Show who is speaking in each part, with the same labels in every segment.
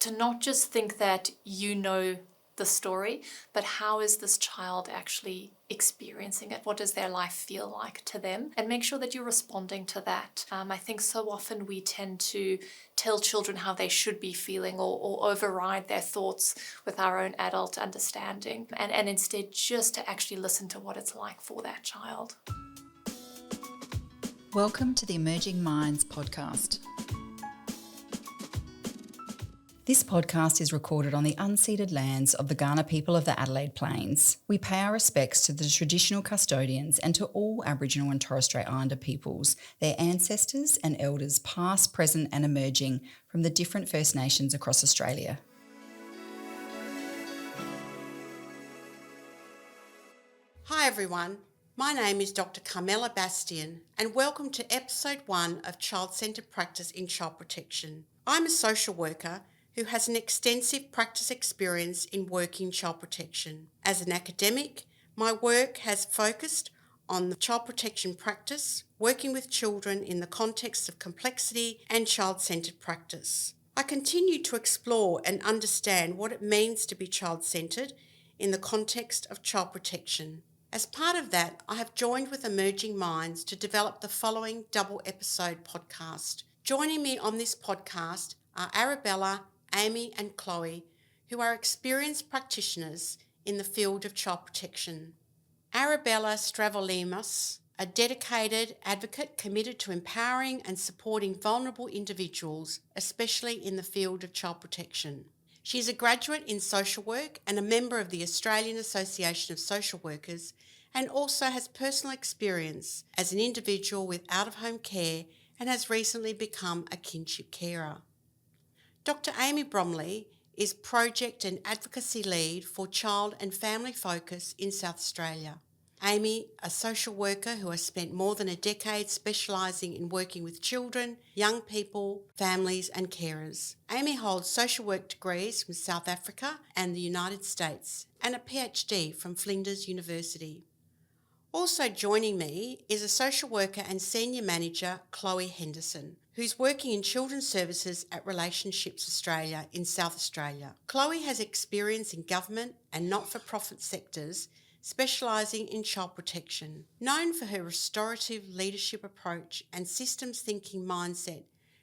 Speaker 1: to not just think that you know the story, but how is this child actually experiencing it? What does their life feel like to them? And make sure that you're responding to that. I think so often we tend to tell children how they should be feeling or override their thoughts with our own adult understanding, and instead just to actually listen to what it's like for that child.
Speaker 2: Welcome to the Emerging Minds podcast. This podcast is recorded on the unceded lands of the Kaurna people of the Adelaide Plains. We pay our respects to the traditional custodians and to all Aboriginal and Torres Strait Islander peoples, their ancestors and elders past, present and emerging from the different First Nations across Australia.
Speaker 3: Hi everyone, my name is Dr Carmela Bastian and welcome to episode 1 of Child-Centred Practice in Child Protection. I'm a social worker who has an extensive practice experience in working child protection. As an academic, my work has focused on the child protection practice, working with children in the context of complexity and child-centred practice. I continue to explore and understand what it means to be child-centred in the context of child protection. As part of that, I have joined with Emerging Minds to develop the following double episode podcast. Joining me on this podcast are Arabella, Amy and Chloe, who are experienced practitioners in the field of child protection. Arabella Stravolemos, a dedicated advocate committed to empowering and supporting vulnerable individuals, especially in the field of child protection. She is a graduate in social work and a member of the Australian Association of Social Workers, and also has personal experience as an individual with out-of-home care and has recently become a kinship carer. Dr Amy Bromley is Project and Advocacy Lead for Child and Family Focus in South Australia. Amy, a social worker who has spent more than a decade specialising in working with children, young people, families and carers. Amy holds social work degrees from South Africa and the United States and a PhD from Flinders University. Also joining me is a social worker and senior manager, Chloe Henderson, who's working in children's services at Relationships Australia in South Australia. Chloe has experience in government and not-for-profit sectors, specialising in child protection. Known for her restorative leadership approach and systems thinking mindset,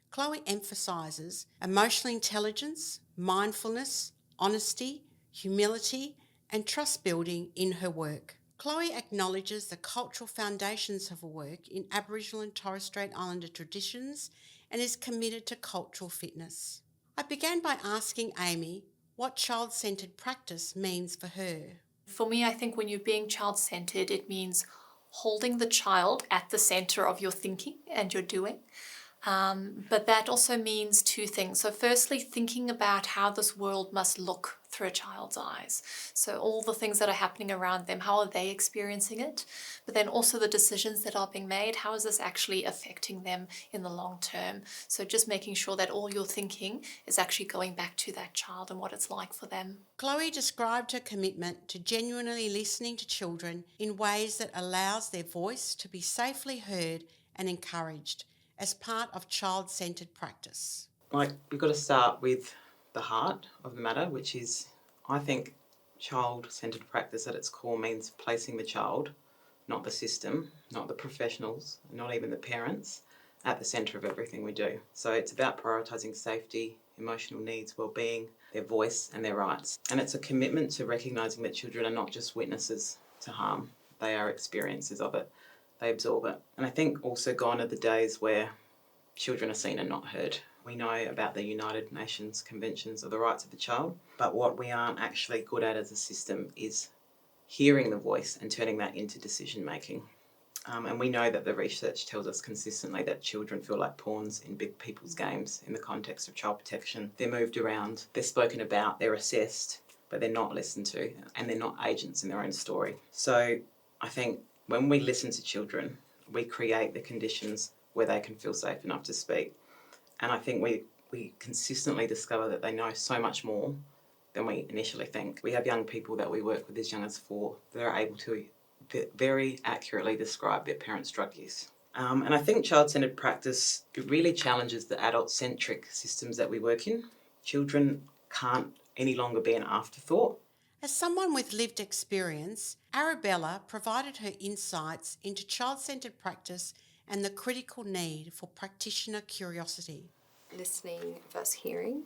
Speaker 3: Chloe emphasises emotional intelligence, mindfulness, honesty, humility and trust building in her work. Chloe acknowledges the cultural foundations of her work in Aboriginal and Torres Strait Islander traditions and is committed to cultural fitness. I began by asking Amy what child-centred practice means for her.
Speaker 1: For me, I think when you're being child-centred, it means holding the child at the centre of your thinking and your doing. But that also means two things. So firstly, thinking about how this world must look through a child's eyes. So all the things that are happening around them, how are they experiencing it? But then also the decisions that are being made, how is this actually affecting them in the long term? So just making sure that all your thinking is actually going back to that child and what it's like for them.
Speaker 3: Chloe described her commitment to genuinely listening to children in ways that allows their voice to be safely heard and encouraged as part of child-centred practice.
Speaker 4: You've got to start with the heart of the matter, which is, I think, child-centred practice at its core means placing the child, not the system, not the professionals, not even the parents, at the centre of everything we do. So it's about prioritising safety, emotional needs, wellbeing, their voice and their rights. And it's a commitment to recognising that children are not just witnesses to harm, they are experiencers of it. They absorb it. And I think also gone are the days where children are seen and not heard. We know about the United Nations Conventions of the Rights of the Child, but what we aren't actually good at as a system is hearing the voice and turning that into decision making. And we know that the research tells us consistently that children feel like pawns in big people's games in the context of child protection. They're moved around, they're spoken about, they're assessed, but they're not listened to, and they're not agents in their own story. So I think when we listen to children, we create the conditions where they can feel safe enough to speak. And I think we consistently discover that they know so much more than we initially think. We have young people that we work with as young as 4 that are able to very accurately describe their parents' drug use. And I think child-centred practice, it really challenges the adult-centric systems that we work in. Children can't any longer be an afterthought.
Speaker 3: As someone with lived experience, Arabella provided her insights into child-centred practice and the critical need for practitioner curiosity.
Speaker 5: Listening versus hearing,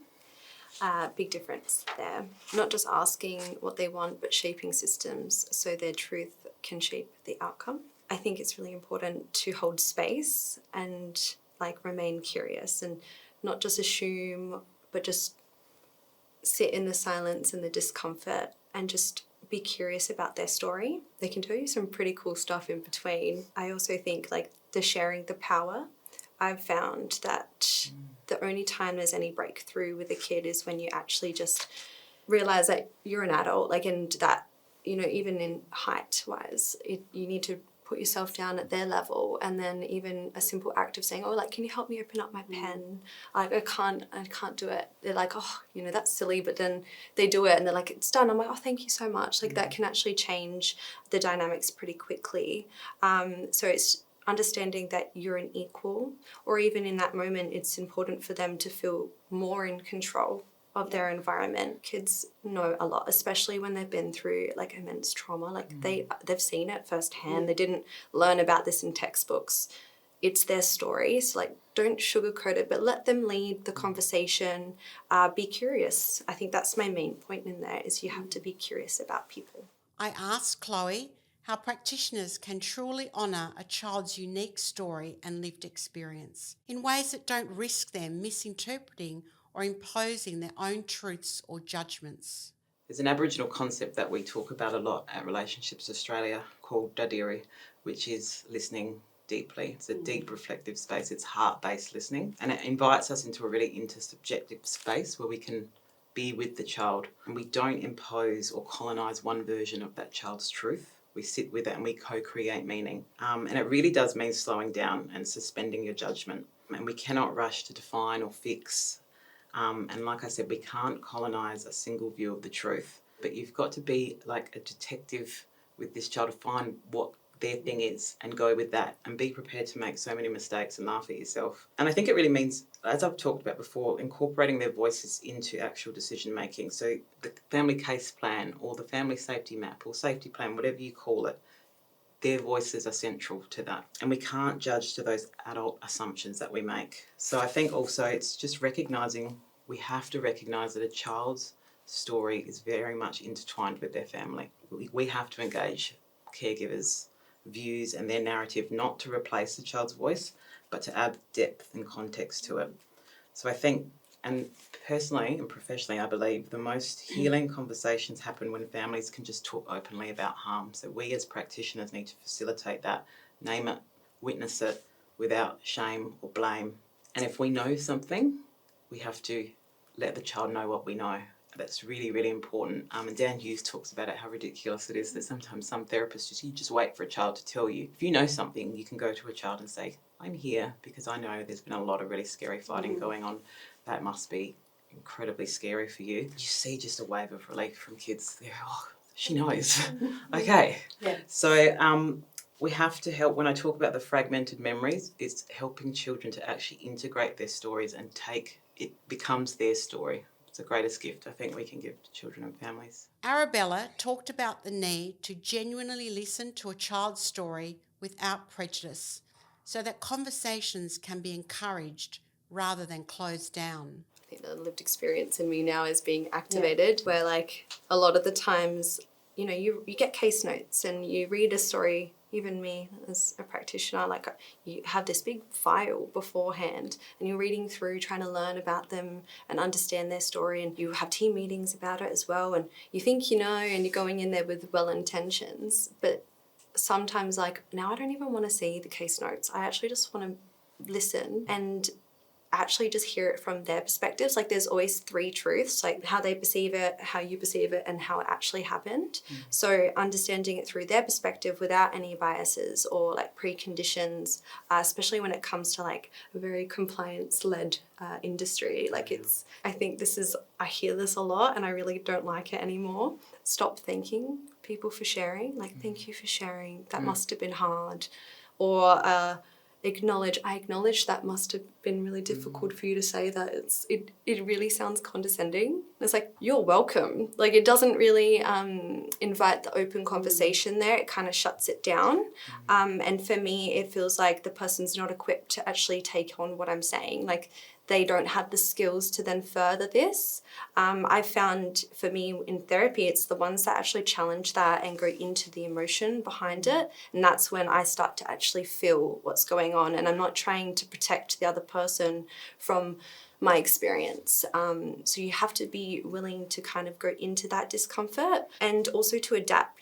Speaker 5: big difference there. Not just asking what they want, but shaping systems so their truth can shape the outcome. I think it's really important to hold space and remain curious and not just assume, but just sit in the silence and the discomfort and just be curious about their story. They can tell you some pretty cool stuff in between. I also think the sharing the power. I've found that the only time there's any breakthrough with a kid is when you actually just realize that you're an adult, and that, even in height wise, you need to put yourself down at their level. And then even a simple act of saying, can you help me open up my pen? I can't do it. They're like, that's silly. But then they do it and they're like, it's done. I'm like, oh, thank you so much. That can actually change the dynamics pretty quickly. So it's understanding that you're an equal, or even in that moment, it's important for them to feel more in control of their environment. Kids know a lot, especially when they've been through immense trauma. They've seen it firsthand. They didn't learn about this in textbooks. It's their story. So don't sugarcoat it, but let them lead the conversation. Be curious. I think that's my main point in there, is you have to be curious about people.
Speaker 3: I asked Chloe how practitioners can truly honour a child's unique story and lived experience in ways that don't risk them misinterpreting or imposing their own truths or judgments.
Speaker 4: There's an Aboriginal concept that we talk about a lot at Relationships Australia called Dadiri, which is listening deeply. It's a deep reflective space. It's heart-based listening, and it invites us into a really intersubjective space where we can be with the child and we don't impose or colonise one version of that child's truth. We sit with it and we co-create meaning. And it really does mean slowing down and suspending your judgment. And we cannot rush to define or fix. And like I said, we can't colonise a single view of the truth. But you've got to be like a detective with this child to find what their thing is and go with that and be prepared to make so many mistakes and laugh at yourself. And I think it really means, as I've talked about before, incorporating their voices into actual decision making. So the family case plan or the family safety map or safety plan, whatever you call it, their voices are central to that. And we can't judge to those adult assumptions that we make. So I think also it's just recognising, we have to recognise that a child's story is very much intertwined with their family. We have to engage caregivers' views and their narrative, not to replace the child's voice, but to add depth and context to it. So I think, and personally and professionally, I believe the most healing conversations happen when families can just talk openly about harm. So we as practitioners need to facilitate that, name it, witness it without shame or blame. And if we know something, we have to let the child know what we know. That's really, really important. And Dan Hughes talks about it, how ridiculous it is that sometimes some therapists you just wait for a child to tell you. If you know something, you can go to a child and say, I'm here because I know there's been a lot of really scary fighting going on. That must be incredibly scary for you. You see just a wave of relief from kids. They're, she knows. Okay.
Speaker 3: Yeah.
Speaker 4: So we have to help, when I talk about the fragmented memories, it's helping children to actually integrate their stories and it becomes their story. It's the greatest gift I think we can give to children and families.
Speaker 3: Arabella talked about the need to genuinely listen to a child's story without prejudice so that conversations can be encouraged rather than closed down.
Speaker 5: I think the lived experience in me now is being activated, where a lot of the times, you get case notes and you read a story. Even me as a practitioner, you have this big file beforehand and you're reading through, trying to learn about them and understand their story, and you have team meetings about it as well, and you think and you're going in there with well intentions, but sometimes now I don't even want to see the case notes. I actually just want to listen and actually just hear it from their perspectives. There's always three truths, how they perceive it, how you perceive it, and how it actually happened. So understanding it through their perspective without any biases or preconditions, especially when it comes to a very compliance-led industry. I think I hear this a lot and I really don't like it anymore. Stop thanking people for sharing. Thank you for sharing. That must have been hard. Or I acknowledge that must have been really difficult for you to say that. It really sounds condescending. It's like, you're welcome. Like, it doesn't really invite the open conversation there. It kind of shuts it down. And for me, it feels like the person's not equipped to actually take on what I'm saying. Like, they don't have the skills to then further this. I found for me in therapy, it's the ones that actually challenge that and go into the emotion behind it. And that's when I start to actually feel what's going on. And I'm not trying to protect the other person from my experience. So you have to be willing to kind of go into that discomfort and also to adapt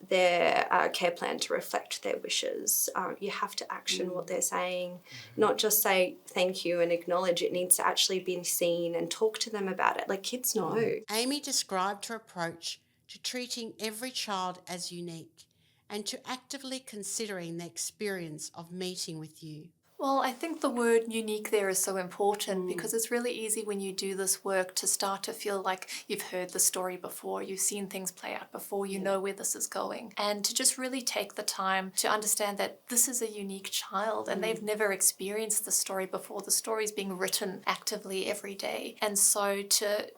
Speaker 5: their care plan to reflect their wishes. You have to action what they're saying, not just say thank you and acknowledge. It needs to actually be seen and talk to them about it. Like, kids know.
Speaker 3: Amy described her approach to treating every child as unique and to actively considering the experience of meeting with you.
Speaker 1: Well, I think the word unique there is so important because it's really easy when you do this work to start to feel like you've heard the story before, you've seen things play out before, you know where this is going. And to just really take the time to understand that this is a unique child and they've never experienced the story before. The story is being written actively every day. And so to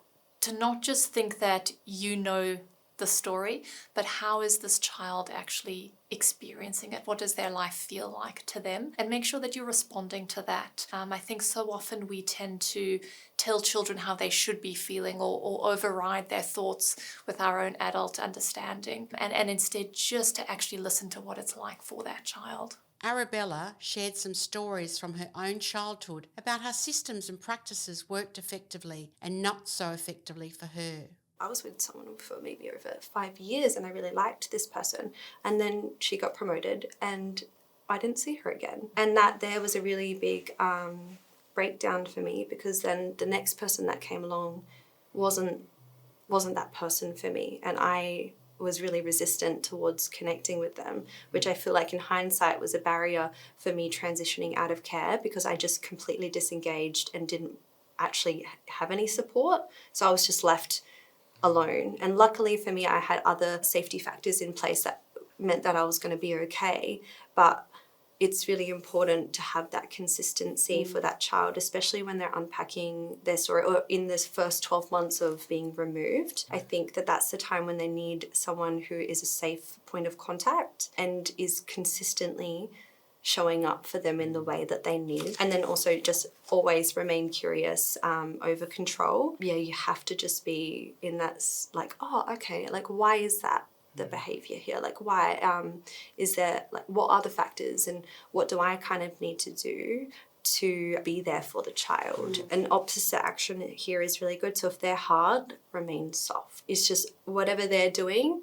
Speaker 1: not just think that you know the story, but how is this child actually experiencing it? What does their life feel like to them? And make sure that you're responding to that. I think so often we tend to tell children how they should be feeling or override their thoughts with our own adult understanding and instead just to actually listen to what it's like for that child.
Speaker 3: Arabella shared some stories from her own childhood about how systems and practices worked effectively and not so effectively for her.
Speaker 5: I was with someone for maybe over 5 years and I really liked this person. And then she got promoted and I didn't see her again. And that there was a really big breakdown for me because then the next person that came along wasn't that person for me. And I was really resistant towards connecting with them, which I feel like in hindsight was a barrier for me transitioning out of care because I just completely disengaged and didn't actually have any support. So I was just left alone. And luckily for me, I had other safety factors in place that meant that I was going to be okay. But it's really important to have that consistency for that child, especially when they're unpacking their story or in this first 12 months of being removed. I think that that's the time when they need someone who is a safe point of contact and is consistently showing up for them in the way that they need. And then also just always remain curious over control. Yeah, you have to just be in that like, oh, okay, like why is that the behavior here? Like why is there, like what are the factors and what do I kind of need to do to be there for the child? And opposite action here is really good. So if they're hard, remain soft. It's just whatever they're doing,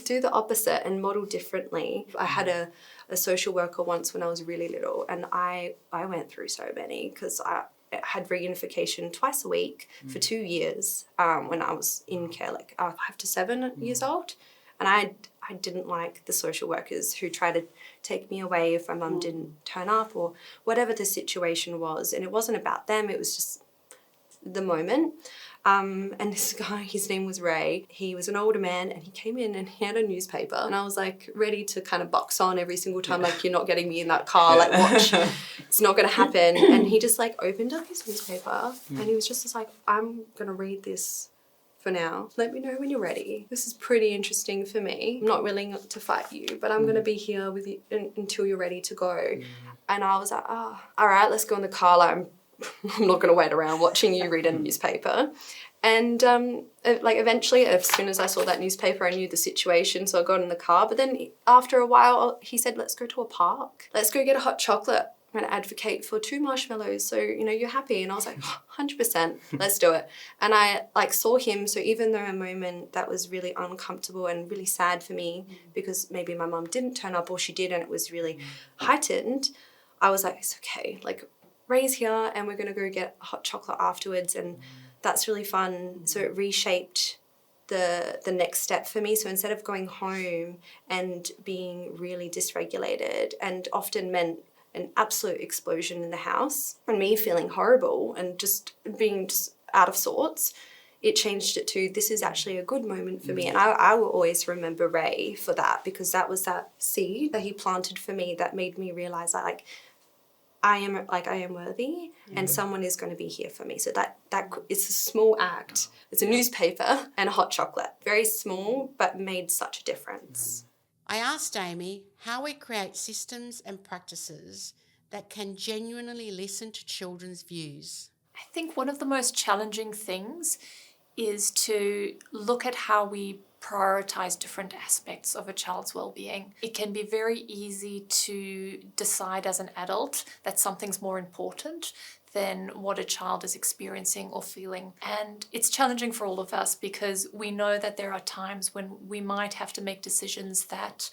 Speaker 5: do the opposite and model differently. I had a social worker once when I was really little and I went through so many because I had reunification twice a week for 2 years when I was in care, like 5 to 7 years old. And I didn't like the social workers who tried to take me away if my mum didn't turn up or whatever the situation was. And it wasn't about them, it was just the moment. And this guy, his name was Ray, he was an older man and he came in and he had a newspaper and I was like ready to kind of box on every single time, like you're not getting me in that car, like watch, it's not going to happen. And he just like opened up his newspaper and he was just like, I'm going to read this for now. Let me know when you're ready. This is pretty interesting for me. I'm not willing to fight you, but I'm going to be here with you until you're ready to go. And I was like, oh, all right, let's go in the car. Like, I'm not going to wait around watching you read a newspaper. And like eventually, as soon as I saw that newspaper, I knew the situation. So I got in the car. But then after a while, he said, let's go to a park. Let's go get a hot chocolate. I'm going to advocate for 2 marshmallows. So, you know, you're happy. And I was like, 100%, let's do it. And I like saw him. So even though a moment that was really uncomfortable and really sad for me because maybe my mum didn't turn up or she did and it was really heightened, I was like, it's okay. Like, Ray's here and we're going to go get hot chocolate afterwards and that's really fun. So it reshaped the next step for me. So instead of going home and being really dysregulated and often meant an absolute explosion in the house and me feeling horrible and just being just out of sorts, it changed it to this is actually a good moment for me. And I will always remember Ray for that because that was that seed that he planted for me that made me realise that like I am worthy, and someone is going to be here for me. So that it's a small act. It's a newspaper and a hot chocolate. Very small, but made such a difference.
Speaker 3: I asked Amy how we create systems and practices that can genuinely listen to children's views.
Speaker 1: I think one of the most challenging things is to look at how we prioritize different aspects of a child's well-being. It can be very easy to decide as an adult that something's more important than what a child is experiencing or feeling. And it's challenging for all of us because we know that there are times when we might have to make decisions that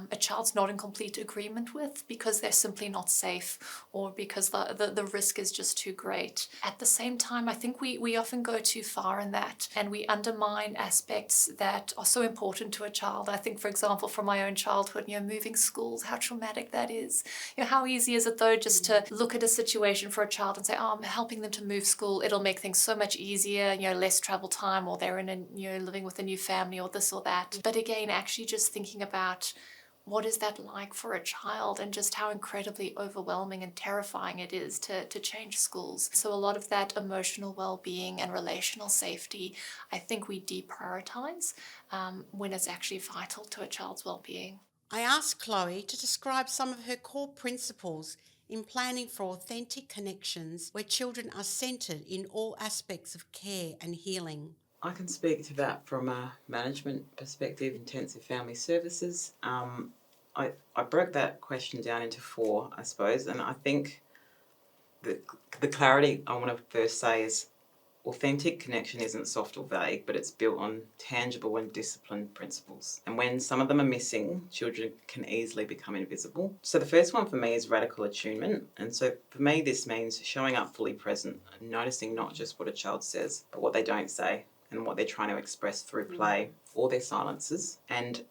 Speaker 1: a child's not in complete agreement with because they're simply not safe or because the risk is just too great. At the same time, I think we often go too far in that and we undermine aspects that are so important to a child. I think, for example, from my own childhood, moving schools, how traumatic that is. How easy is it though just to look at a situation for a child and say, oh, I'm helping them to move school, it'll make things so much easier, less travel time, or they're in living with a new family or this or that. But again, actually just thinking about what is that like for a child and just how incredibly overwhelming and terrifying it is to change schools. So a lot of that emotional well-being and relational safety, I think we deprioritize when it's actually vital to a child's well-being.
Speaker 3: I asked Chloe to describe some of her core principles in planning for authentic connections where children are centred in all aspects of care and healing.
Speaker 4: I can speak to that from a management perspective, intensive family services. I broke that question down into 4, I suppose, and I think the clarity I want to first say is authentic connection isn't soft or vague, but it's built on tangible and disciplined principles. And when some of them are missing, children can easily become invisible. So the first one for me is radical attunement. And so for me, this means showing up fully present and noticing not just what a child says, but what they don't say and what they're trying to express through play or their silences. And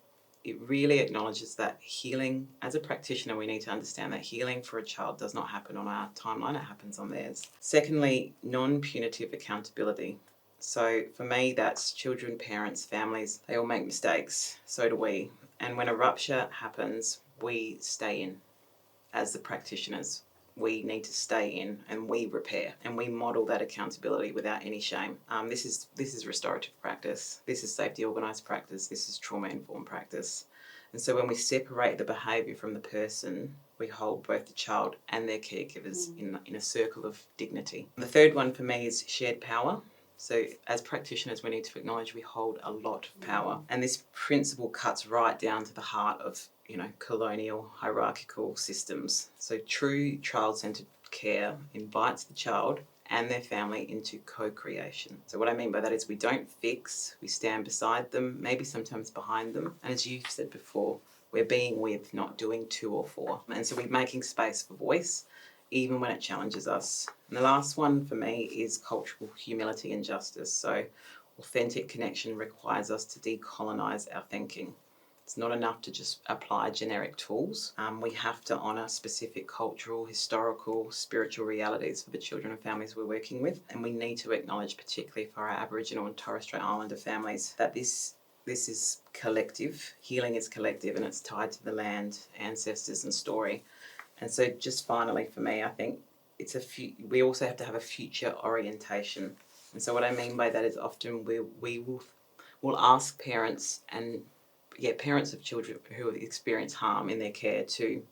Speaker 4: it really acknowledges that healing, as a practitioner, we need to understand that healing for a child does not happen on our timeline, it happens on theirs. Secondly, non-punitive accountability. So for me, that's children, parents, families, they all make mistakes, so do we. And when a rupture happens, we stay in as the practitioners. We need to stay in and we repair and we model that accountability without any shame. This is restorative practice. This is safety organised practice. This is trauma-informed practice. And so when we separate the behaviour from the person, we hold both the child and their caregivers in a circle of dignity. The third one for me is shared power. So as practitioners, we need to acknowledge we hold a lot of power. And this principle cuts right down to the heart of colonial hierarchical systems. So true child-centred care invites the child and their family into co-creation. So what I mean by that is we don't fix, we stand beside them, maybe sometimes behind them. And as you've said before, we're being with, not doing to or for. And so we're making space for voice, even when it challenges us. And the last one for me is cultural humility and justice. So authentic connection requires us to decolonise our thinking. It's not enough to just apply generic tools. We have to honour specific cultural, historical, spiritual realities for the children and families we're working with. And we need to acknowledge, particularly for our Aboriginal and Torres Strait Islander families, that this is collective. Healing is collective and it's tied to the land, ancestors and story. And so just finally for me, I think we also have to have a future orientation. And so what I mean by that is often we'll ask parents parents of children who have experienced harm in their care to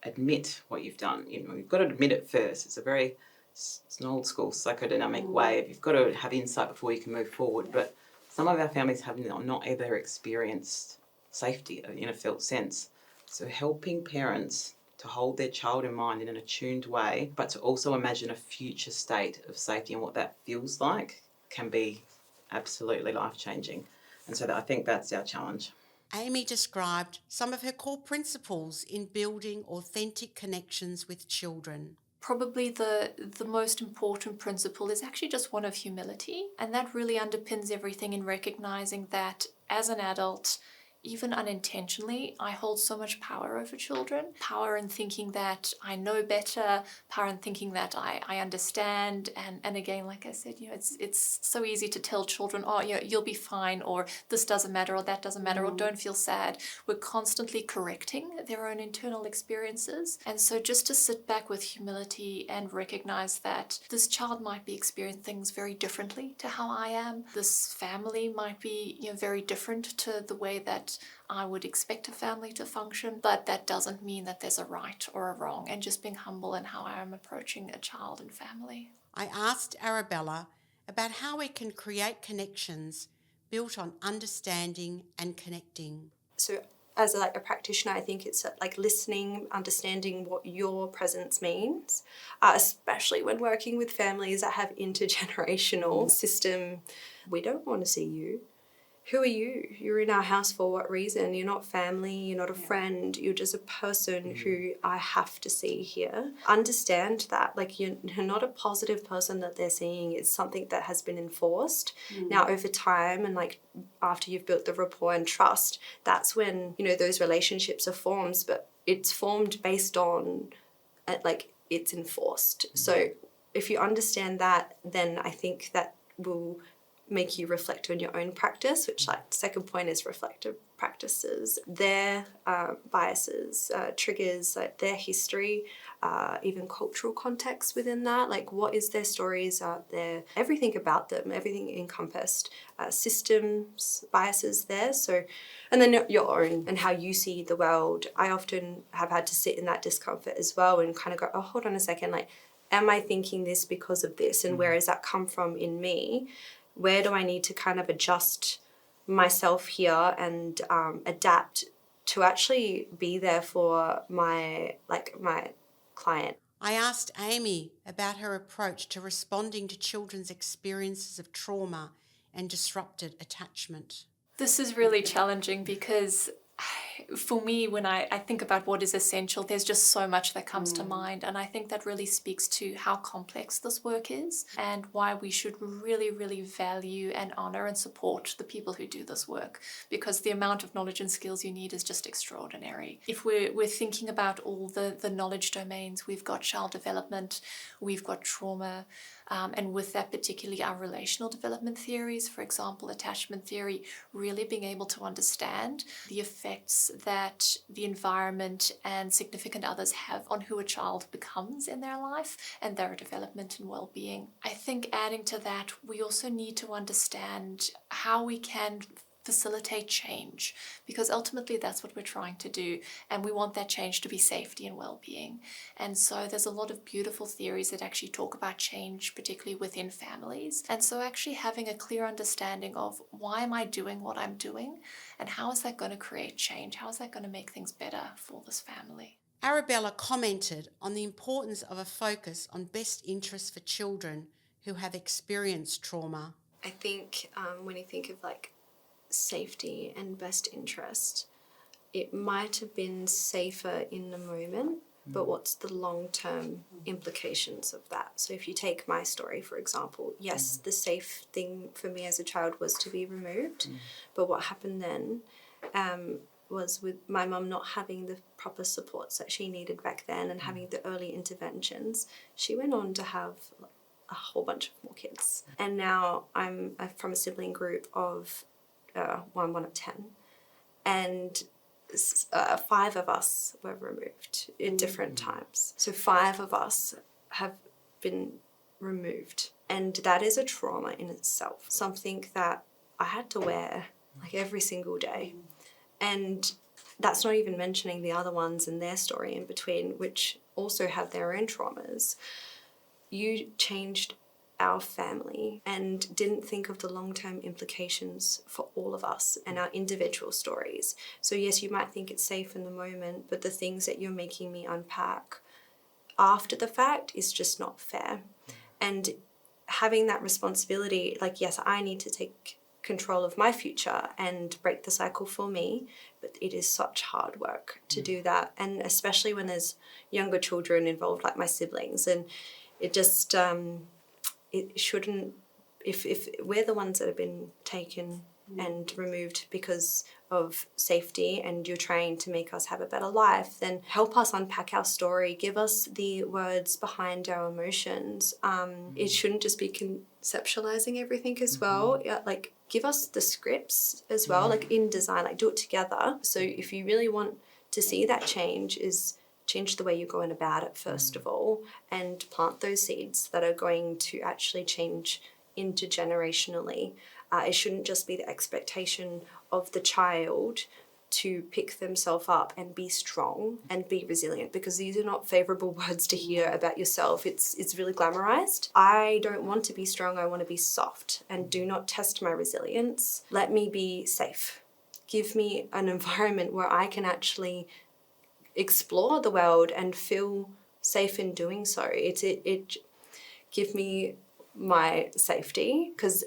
Speaker 4: admit what you've done. You've got to admit it first. It's an old school psychodynamic way of you've got to have insight before you can move forward. But some of our families have not ever experienced safety in a felt sense. So helping parents to hold their child in mind in an attuned way, but to also imagine a future state of safety and what that feels like can be absolutely life-changing. And so I think that's our challenge.
Speaker 3: Amy described some of her core principles in building authentic connections with children.
Speaker 1: Probably the most important principle is actually just one of humility, and that really underpins everything in recognising that as an adult, even unintentionally, I hold so much power over children. Power in thinking that I know better, power in thinking that I understand. And again, like I said, it's so easy to tell children, oh, you'll be fine, or this doesn't matter, or that doesn't matter, or don't feel sad. We're constantly correcting their own internal experiences. And so just to sit back with humility and recognize that this child might be experiencing things very differently to how I am. This family might be very different to the way that I would expect a family to function, but that doesn't mean that there's a right or a wrong, and just being humble in how I am approaching a child and family.
Speaker 3: I asked Arabella about how we can create connections built on understanding and connecting.
Speaker 5: So as a practitioner, I think it's listening, understanding what your presence means, especially when working with families that have intergenerational system. We don't want to see you. Who are you? You're in our house for what reason? You're not family, you're not a friend, you're just a person who I have to see here. Understand that, you're not a positive person that they're seeing. It's something that has been enforced. Now, over time and after you've built the rapport and trust, that's when, those relationships are formed, but it's formed based on, it's enforced. So if you understand that, then I think that will make you reflect on your own practice, which the second point is reflective practices, their biases, triggers, their history, even cultural context within that, what is their stories out there, everything about them, everything encompassed, systems, biases there. So, and then your own and how you see the world. I often have had to sit in that discomfort as well and kind of go, oh, hold on a second, am I thinking this because of this? And where has that come from in me? Where do I need to kind of adjust myself here and adapt to actually be there for my client?
Speaker 3: I asked Amy about her approach to responding to children's experiences of trauma and disrupted attachment.
Speaker 1: This is really challenging because for me, when I think about what is essential, there's just so much that comes to mind. And I think that really speaks to how complex this work is and why we should really, really value and honor and support the people who do this work, because the amount of knowledge and skills you need is just extraordinary. If we're thinking about all the knowledge domains, we've got child development, we've got trauma, and with that particularly our relational development theories, for example, attachment theory, really being able to understand the effects that the environment and significant others have on who a child becomes in their life and their development and well-being. I think adding to that, we also need to understand how we can facilitate change, because ultimately that's what we're trying to do, and we want that change to be safety and well-being. And so there's a lot of beautiful theories that actually talk about change, particularly within families. And so actually having a clear understanding of why am I doing what I'm doing, and how is that going to create change? How is that going to make things better for this family?
Speaker 3: Arabella commented on the importance of a focus on best interests for children who have experienced trauma.
Speaker 5: I think when you think of safety and best interest, it might have been safer in the moment, but what's the long-term implications of that? So if you take my story, for example, yes, the safe thing for me as a child was to be removed, but what happened then was with my mum not having the proper supports that she needed back then and having the early interventions, she went on to have a whole bunch of more kids. And now I'm from a sibling group of one of 10, and 5 of us were removed in different times. So 5 of us have been removed, and that is a trauma in itself, something that I had to wear every single day. And that's not even mentioning the other ones and their story in between, which also have their own traumas. You changed our family and didn't think of the long-term implications for all of us and our individual stories. So yes, you might think it's safe in the moment, but the things that you're making me unpack after the fact is just not fair. And having that responsibility, yes, I need to take control of my future and break the cycle for me, but it is such hard work to do that, and especially when there's younger children involved, like my siblings, and it just it shouldn't, if we're the ones that have been taken and removed because of safety, and you're trying to make us have a better life, then help us unpack our story, give us the words behind our emotions. It shouldn't just be conceptualizing everything as well. Like, give us the scripts as well, like in design, like do it together. So if you really want to see that change, is change the way you're going about it first of all, and plant those seeds that are going to actually change intergenerationally. It shouldn't just be the expectation of the child to pick themselves up and be strong and be resilient, because these are not favourable words to hear about yourself. It's really glamorized. I don't want to be strong, I want to be soft, and do not test my resilience. Let me be safe. Give me an environment where I can actually explore the world and feel safe in doing so. It give me my safety, because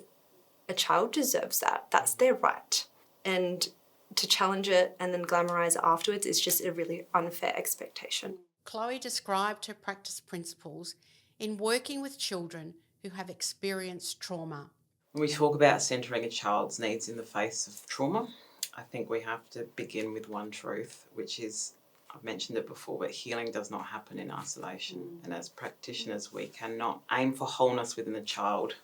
Speaker 5: a child deserves that. That's their right. And to challenge it and then glamorize it afterwards is just a really unfair expectation.
Speaker 3: Chloe described her practice principles in working with children who have experienced trauma.
Speaker 4: When we talk about centering a child's needs in the face of trauma, I think we have to begin with one truth, which is, I've mentioned it before, but healing does not happen in isolation. And as practitioners, we cannot aim for wholeness within the child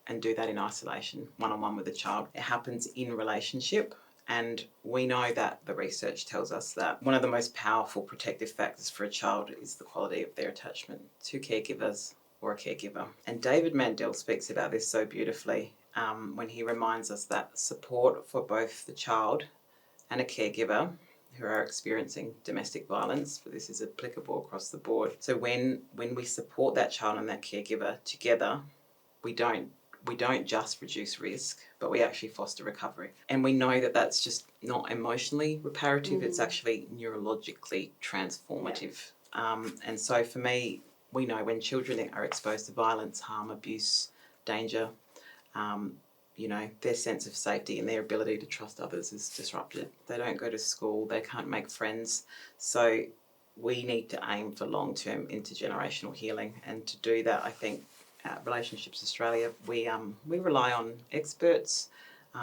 Speaker 4: and do that in isolation, one-on-one with the child. It happens in relationship. And we know that the research tells us that one of the most powerful protective factors for a child is the quality of their attachment to caregivers or a caregiver. And David Mandel speaks about this so beautifully when he reminds us that support for both the child and a caregiver who are experiencing domestic violence, but this is applicable across the board. So when we support that child and that caregiver together, we don't just reduce risk, but we actually foster recovery. And we know that that's just not emotionally reparative, it's actually neurologically transformative. And so for me, we know when children are exposed to violence, harm, abuse, danger, their sense of safety and their ability to trust others is disrupted. They don't go to school, they can't make friends. So we need to aim for long-term intergenerational healing. And to do that, I think at Relationships Australia, we rely on experts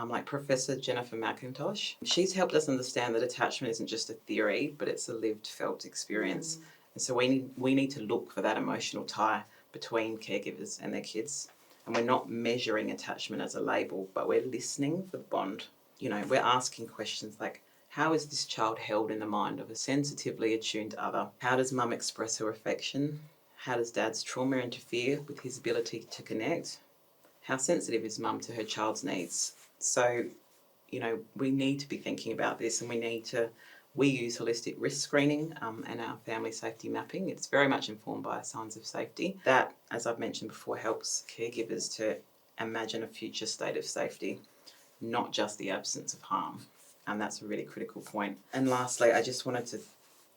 Speaker 4: like Professor Jennifer McIntosh. She's helped us understand that attachment isn't just a theory, but it's a lived, felt experience. And so we need to look for that emotional tie between caregivers and their kids. And we're not measuring attachment as a label, but we're listening for the bond. We're asking questions like, how is this child held in the mind of a sensitively attuned other? How does mum express her affection? How does dad's trauma interfere with his ability to connect? How sensitive is mum to her child's needs? So, we need to be thinking about this, and we use holistic risk screening and our family safety mapping. It's very much informed by signs of safety. That, as I've mentioned before, helps caregivers to imagine a future state of safety, not just the absence of harm. And that's a really critical point. And lastly, I just wanted to,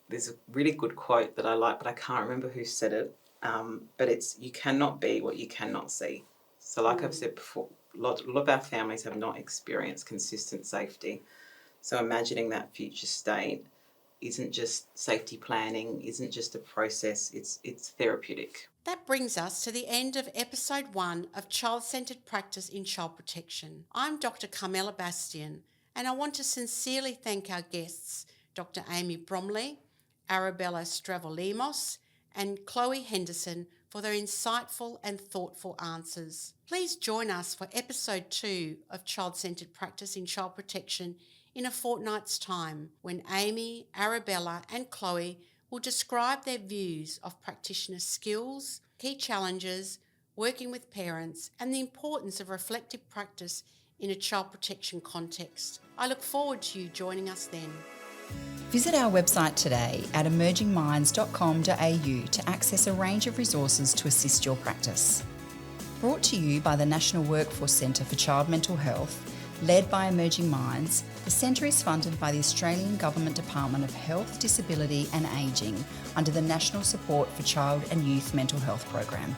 Speaker 4: there's a really good quote that I like, but I can't remember who said it. But it's, you cannot be what you cannot see. So like I've said before, a lot of our families have not experienced consistent safety. So imagining that future state isn't just safety planning, isn't just a process, it's therapeutic.
Speaker 3: That brings us to the end of episode 1 of Child-Centred Practice in Child Protection. I'm Dr Carmela Bastian, and I want to sincerely thank our guests, Dr Amy Bromley, Arabella Stravolemos, and Chloe Henderson, for their insightful and thoughtful answers. Please join us for episode 2 of Child-Centred Practice in Child Protection in a fortnight's time, when Amy, Arabella and Chloe will describe their views of practitioner skills, key challenges, working with parents, and the importance of reflective practice in a child protection context. I look forward to you joining us then.
Speaker 2: Visit our website today at emergingminds.com.au to access a range of resources to assist your practice. Brought to you by the National Workforce Centre for Child Mental Health, led by Emerging Minds, the centre is funded by the Australian Government Department of Health, Disability and Ageing under the National Support for Child and Youth Mental Health Program.